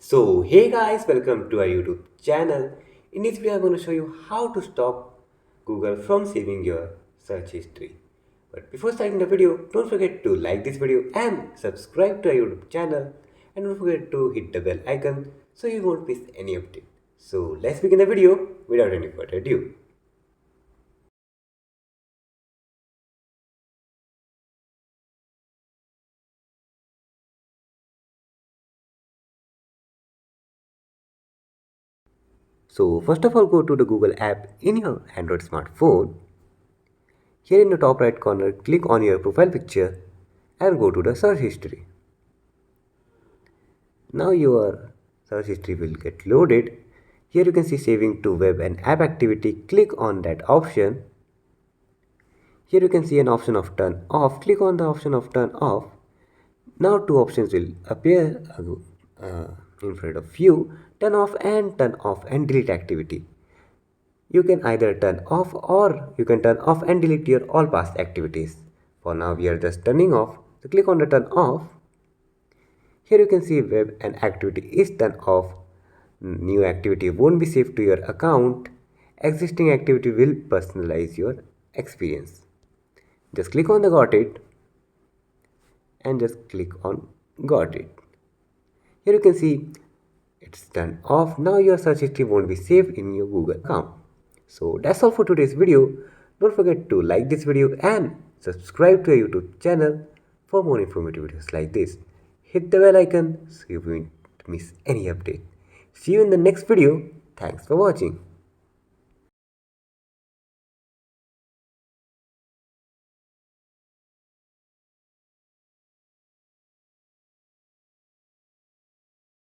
So hey guys, welcome to our YouTube channel. In this video I'm going to show you how to stop Google from saving your search history. But before starting the video, don't forget to like this video and subscribe to our YouTube channel, and don't forget to hit the bell icon so you won't miss any update. So let's begin the video without any further ado. So first of all, go to the Google app in your Android smartphone. Here in the top right corner, click on your profile picture and go to the search history. Now your search history will get loaded. Here you can see saving to web and app activity. Click on that option. Here you can see an option of turn off. Click on the option of turn off. Now two options will appear in front of you. Turn off and delete activity. You can either turn off or you can turn off and delete your all past activities. For now we are just turning off. So click on the turn off. Here you can see web and activity is turned off. New activity won't be saved to your account. Existing activity will personalize your experience. Just click on the got it and just click on got it. Here you can see it's turned off. Now your search history won't be saved in your Google account. So that's all for today's video. Don't forget to like this video and subscribe to our YouTube channel for more informative videos like this. Hit the bell icon so you won't miss any update. See you in the next video. Thanks for watching.